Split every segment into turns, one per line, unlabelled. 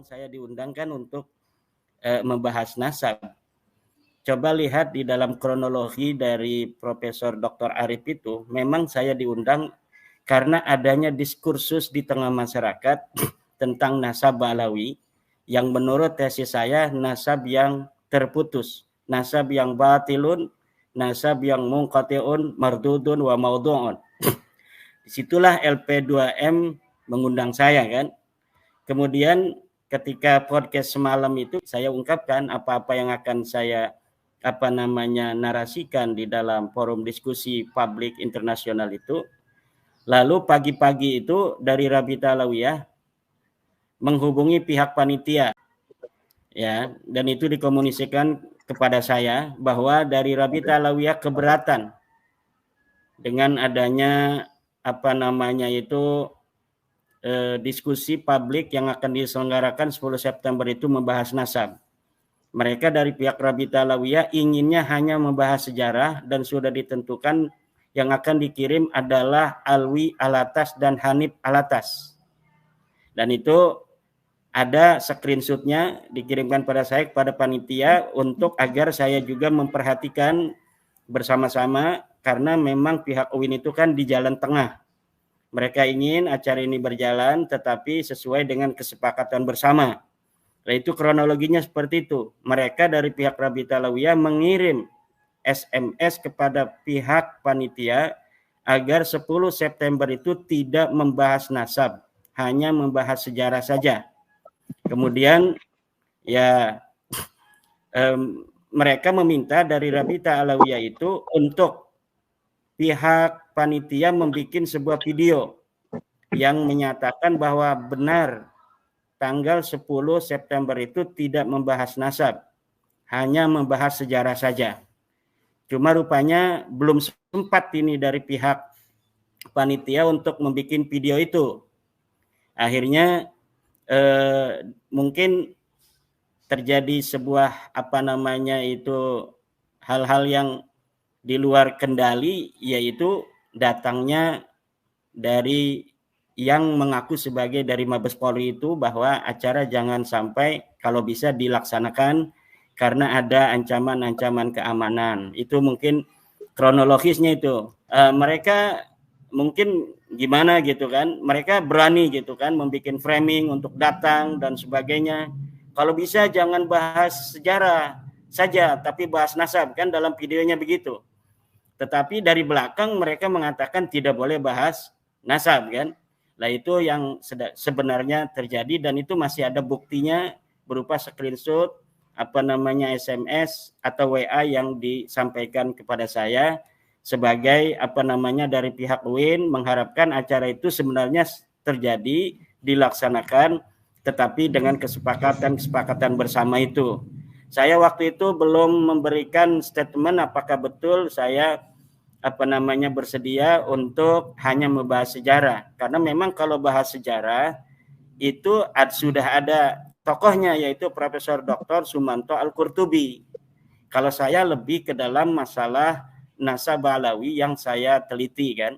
saya diundangkan untuk membahas nasab. Coba lihat di dalam kronologi dari Profesor Dr. Arif itu, memang saya diundang karena adanya diskursus di tengah masyarakat tentang nasab Ba'alawi yang menurut tesis saya nasab yang terputus, nasab yang batilun, nasab yang munqati'un, mardudun wa maudhu'un. Disitulah LP2M mengundang saya kan. Kemudian ketika podcast semalam itu saya ungkapkan apa-apa yang akan saya narasikan di dalam forum diskusi publik internasional itu. Lalu pagi-pagi itu dari Rabita Alawiyah menghubungi pihak panitia, ya, dan itu dikomunikasikan kepada saya bahwa dari Rabita Alawiyah keberatan dengan adanya diskusi publik yang akan diselenggarakan 10 September itu membahas nasab. Mereka dari pihak Rabita Alawiyah inginnya hanya membahas sejarah dan sudah ditentukan yang akan dikirim adalah Alwi Alatas dan Hanif Alatas. Dan itu ada screenshotnya dikirimkan pada saya kepada panitia untuk agar saya juga memperhatikan bersama-sama karena memang pihak UIN itu kan di jalan tengah. Mereka ingin acara ini berjalan tetapi sesuai dengan kesepakatan bersama. Nah, itu kronologinya seperti itu. Mereka dari pihak Rabita Alawiyah mengirim SMS kepada pihak panitia agar 10 September itu tidak membahas nasab, hanya membahas sejarah saja. Kemudian ya mereka meminta dari Rabita Alawiyah itu untuk pihak panitia membuat sebuah video yang menyatakan bahwa benar tanggal 10 September itu tidak membahas nasab, hanya membahas sejarah saja. Cuma rupanya belum sempat ini dari pihak panitia untuk membuat video itu. Akhirnya mungkin terjadi sebuah hal-hal yang di luar kendali, yaitu datangnya dari yang mengaku sebagai dari Mabes Polri itu bahwa acara jangan sampai kalau bisa dilaksanakan karena ada ancaman-ancaman keamanan. Itu mungkin kronologisnya itu. Mereka mungkin gimana gitu kan, mereka berani gitu kan membuat framing untuk datang dan sebagainya. Kalau bisa jangan bahas sejarah saja, tapi bahas nasab kan dalam videonya begitu. Tetapi dari belakang mereka mengatakan tidak boleh bahas nasab kan. Nah itu yang sebenarnya terjadi dan itu masih ada buktinya berupa screenshot SMS atau WA yang disampaikan kepada saya sebagai dari pihak UIN mengharapkan acara itu sebenarnya terjadi, dilaksanakan, tetapi dengan kesepakatan bersama itu. Saya waktu itu belum memberikan statement apakah betul saya bersedia untuk hanya membahas sejarah. Karena memang kalau bahas sejarah itu sudah ada tokohnya yaitu Profesor Dr. Sumanto Al-Qurtubi. Kalau saya lebih ke dalam masalah nasab Ba'alawi yang saya teliti kan.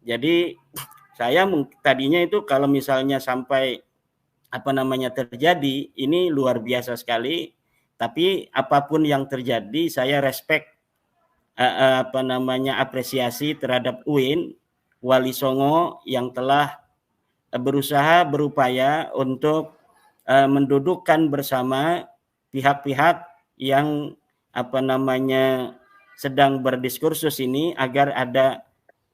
Jadi saya tadinya itu kalau misalnya sampai terjadi ini luar biasa sekali, tapi apapun yang terjadi saya respect apresiasi terhadap UIN Wali Songo yang telah berupaya untuk mendudukkan bersama pihak-pihak yang sedang berdiskursus ini agar ada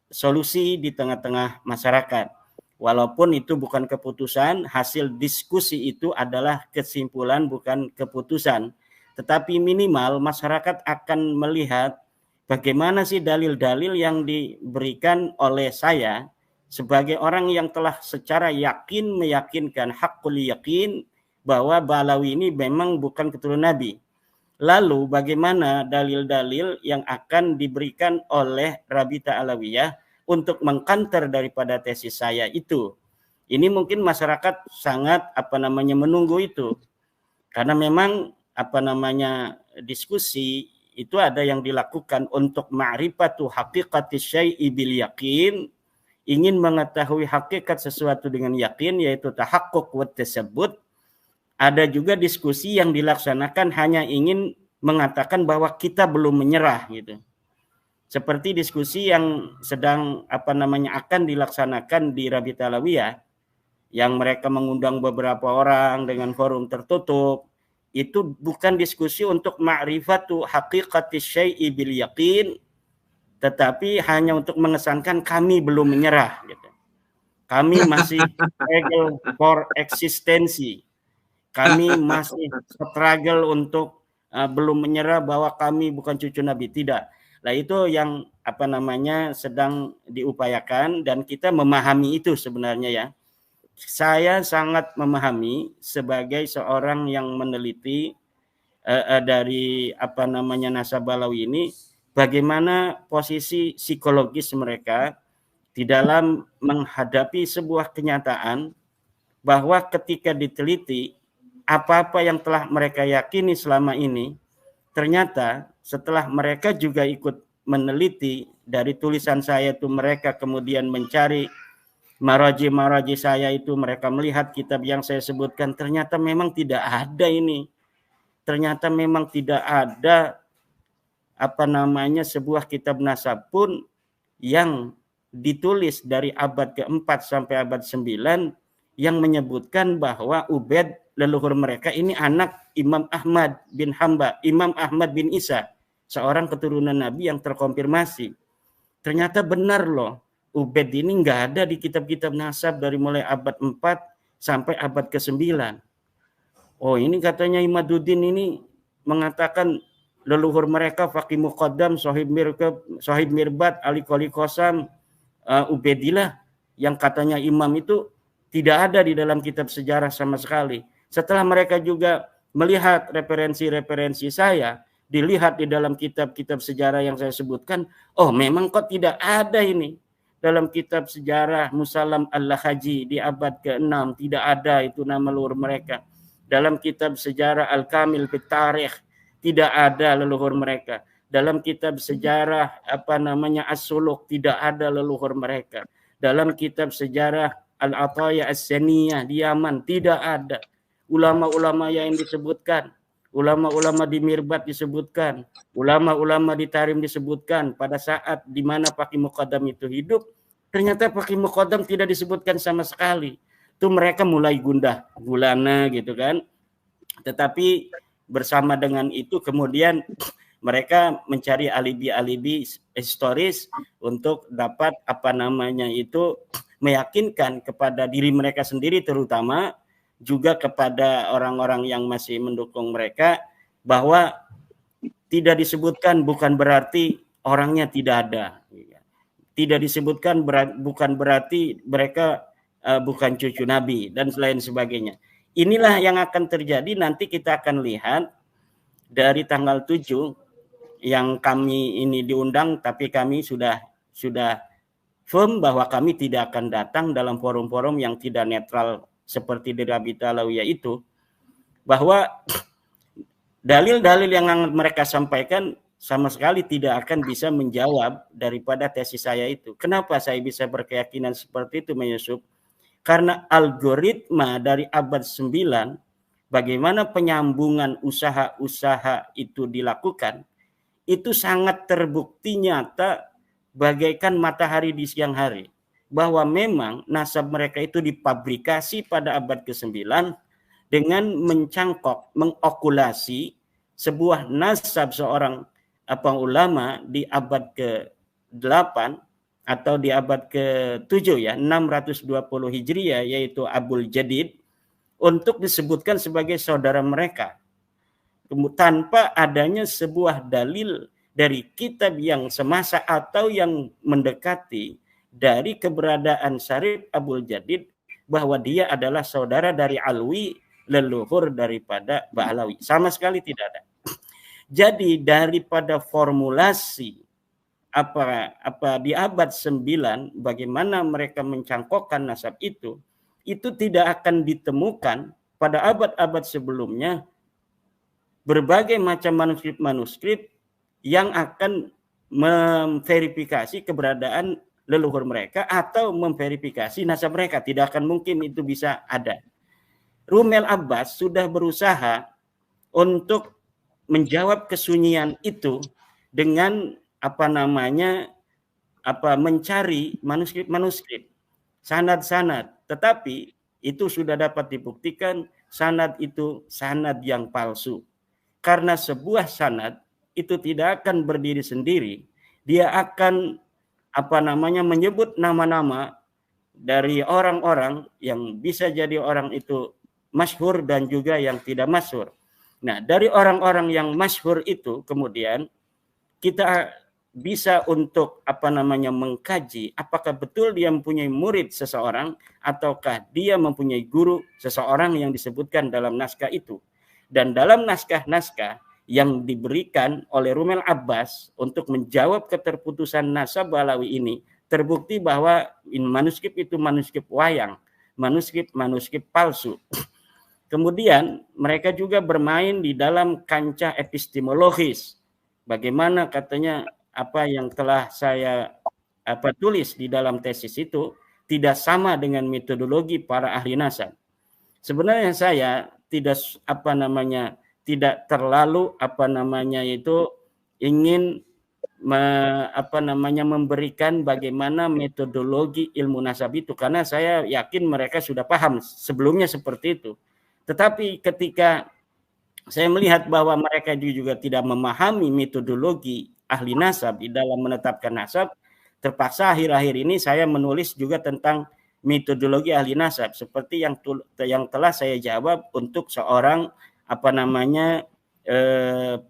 solusi di tengah-tengah masyarakat. Walaupun itu bukan keputusan, hasil diskusi itu adalah kesimpulan bukan keputusan. Tetapi minimal masyarakat akan melihat bagaimana sih dalil-dalil yang diberikan oleh saya sebagai orang yang telah secara yakin meyakinkan hakul yakin bahwa Ba'alawi ini memang bukan keturunan Nabi. Lalu bagaimana dalil-dalil yang akan diberikan oleh Rabita Alawiyah untuk mengkanter daripada tesis saya itu? Ini mungkin masyarakat sangat menunggu itu. Karena memang diskusi itu ada yang dilakukan untuk ma'rifatu haqiqati syai'i bil yakin, ingin mengetahui hakikat sesuatu dengan yakin, yaitu tahaqquq wa tasabbut. Ada juga diskusi yang dilaksanakan hanya ingin mengatakan bahwa kita belum menyerah gitu. Seperti diskusi yang sedang akan dilaksanakan di Rabiat Alawiyah, yang mereka mengundang beberapa orang dengan forum tertutup. Itu bukan diskusi untuk ma'rifatu haqiqati syai'i bil yaqin, tetapi hanya untuk mengesankan kami belum menyerah gitu. Kami masih struggle for eksistensi. Kami masih struggle untuk belum menyerah bahwa kami bukan cucu Nabi. Tidak. Nah, itu yang sedang diupayakan, dan kita memahami itu sebenarnya ya. Saya sangat memahami sebagai seorang yang meneliti dari Nasabalawi ini, bagaimana posisi psikologis mereka di dalam menghadapi sebuah kenyataan bahwa ketika diteliti apa-apa yang telah mereka yakini selama ini, ternyata setelah mereka juga ikut meneliti dari tulisan saya itu, mereka kemudian mencari maraji saya itu, mereka melihat kitab yang saya sebutkan, ternyata memang tidak ada ini. Ternyata memang tidak ada sebuah kitab nasab pun yang ditulis dari abad ke-4 sampai abad 9 yang menyebutkan bahwa Ubaid, leluhur mereka ini anak Imam Ahmad bin Hambal, Imam Ahmad bin Isa, seorang keturunan Nabi yang terkonfirmasi. Ternyata benar loh, Ubaid ini nggak ada di kitab-kitab nasab dari mulai abad 4 sampai abad ke-9. Oh, ini katanya Imaduddin ini mengatakan leluhur mereka Faqih Muqaddam, Sohib Mirbat, Ali Qoli Qasam, Ubaidillah, yang katanya imam itu tidak ada di dalam kitab sejarah sama sekali. Setelah mereka juga melihat referensi-referensi saya, dilihat di dalam kitab-kitab sejarah yang saya sebutkan, oh memang kok tidak ada ini. Dalam kitab sejarah Musallam Al-Lahaji di abad ke-6 tidak ada itu nama leluhur mereka. Dalam kitab sejarah Al-Kamil fit Tarikh tidak ada leluhur mereka. Dalam kitab sejarah As-Suluk tidak ada leluhur mereka. Dalam kitab sejarah Al-Ataya As-Saniyah di Yaman tidak ada. Ulama-ulama yang disebutkan, ulama-ulama di Mirbat disebutkan, ulama-ulama di Tarim disebutkan pada saat di mana Faqih Muqaddam itu hidup, ternyata Faqih Muqaddam tidak disebutkan sama sekali. Itu mereka mulai gundah gulana gitu kan. Tetapi bersama dengan itu kemudian mereka mencari alibi-alibi historis untuk dapat meyakinkan kepada diri mereka sendiri, terutama juga kepada orang-orang yang masih mendukung mereka, bahwa tidak disebutkan bukan berarti orangnya tidak ada. Tidak disebutkan bukan berarti mereka bukan cucu Nabi dan lain sebagainya. Inilah yang akan terjadi nanti. Kita akan lihat dari tanggal 7 yang kami ini diundang, tapi kami sudah firm bahwa kami tidak akan datang dalam forum-forum yang tidak netral seperti di Rabiat Alawiyah itu, bahwa dalil-dalil yang mereka sampaikan sama sekali tidak akan bisa menjawab daripada tesis saya itu. Kenapa saya bisa berkeyakinan seperti itu, Yusuf? Karena algoritma dari abad 9, bagaimana penyambungan usaha-usaha itu dilakukan, itu sangat terbukti nyata bagaikan matahari di siang hari. Bahwa memang nasab mereka itu dipabrikasi pada abad ke-9 dengan mencangkok, mengokulasi sebuah nasab seorang ulama di abad ke-8 atau di abad ke-7 ya, 620 Hijriah, yaitu Abul Jadid, untuk disebutkan sebagai saudara mereka tanpa adanya sebuah dalil dari kitab yang semasa atau yang mendekati dari keberadaan Syarif Abul Jadid bahwa dia adalah saudara dari Alwi, leluhur daripada Ba'alawi. Sama sekali tidak ada. Jadi daripada formulasi di abad 9 bagaimana mereka mencangkokkan nasab itu tidak akan ditemukan pada abad-abad sebelumnya berbagai macam manuskrip yang akan memverifikasi keberadaan leluhur mereka atau memverifikasi nasab mereka. Tidak akan mungkin itu bisa ada. Rumel Abbas sudah berusaha untuk menjawab kesunyian itu dengan mencari manuskrip, sanad-sanad. Tetapi itu sudah dapat dibuktikan sanad itu sanad yang palsu. Karena sebuah sanad itu tidak akan berdiri sendiri. Dia akan menyebut nama-nama dari orang-orang yang bisa jadi orang itu masyhur dan juga yang tidak masyhur. Nah, dari orang-orang yang masyhur itu kemudian kita bisa untuk mengkaji apakah betul dia mempunyai murid seseorang ataukah dia mempunyai guru seseorang yang disebutkan dalam naskah itu. Dan dalam naskah-naskah yang diberikan oleh Rumel Abbas untuk menjawab keterputusan nasab Balawi ini, terbukti bahwa manuskrip itu manuskrip wayang, manuskrip palsu. Kemudian mereka juga bermain di dalam kancah epistemologis. Bagaimana katanya apa yang telah saya tulis di dalam tesis itu tidak sama dengan metodologi para ahli nasab. Sebenarnya saya tidak terlalu ingin memberikan bagaimana metodologi ilmu nasab itu, karena saya yakin mereka sudah paham sebelumnya seperti itu. Tetapi ketika saya melihat bahwa mereka juga tidak memahami metodologi ahli nasab di dalam menetapkan nasab, terpaksa akhir-akhir ini saya menulis juga tentang metodologi ahli nasab seperti yang telah saya jawab untuk seorang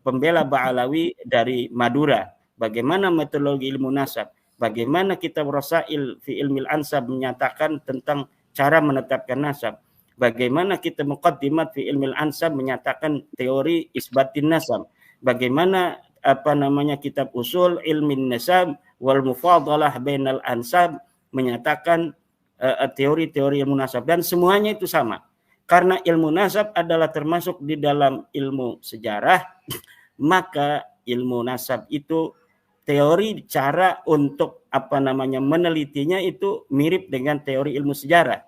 pembela Ba'alawi dari Madura. Bagaimana metodologi ilmu nasab, bagaimana kitab Rasail fi Ilmil Ansab menyatakan tentang cara menetapkan nasab, bagaimana kitab Muqaddimat fi Ilmil Ansab menyatakan teori isbatin nasab, bagaimana kitab Usul Ilmin Nasab wal Mufadalah bainal Ansab menyatakan teori-teori ilmu nasab, dan semuanya itu sama. Karena ilmu nasab adalah termasuk di dalam ilmu sejarah, maka ilmu nasab itu teori cara untuk menelitinya itu mirip dengan teori ilmu sejarah,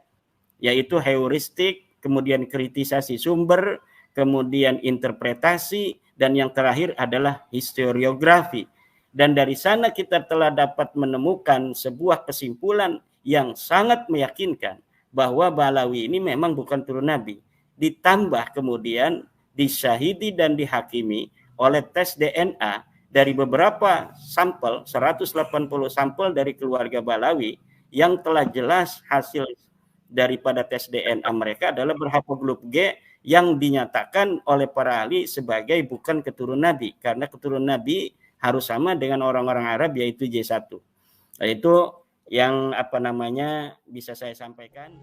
yaitu heuristik, kemudian kritisasi sumber, kemudian interpretasi, dan yang terakhir adalah historiografi. Dan dari sana kita telah dapat menemukan sebuah kesimpulan yang sangat meyakinkan bahwa Balawi ini memang bukan turun Nabi. Ditambah kemudian disyahidi dan dihakimi oleh tes DNA dari beberapa sampel, 180 sampel dari keluarga Balawi, yang telah jelas hasil daripada tes DNA mereka adalah berhaplogrup G yang dinyatakan oleh para ahli sebagai bukan keturunan Nabi, karena keturunan Nabi harus sama dengan orang-orang Arab, yaitu J1. Nah, itu yang bisa saya sampaikan.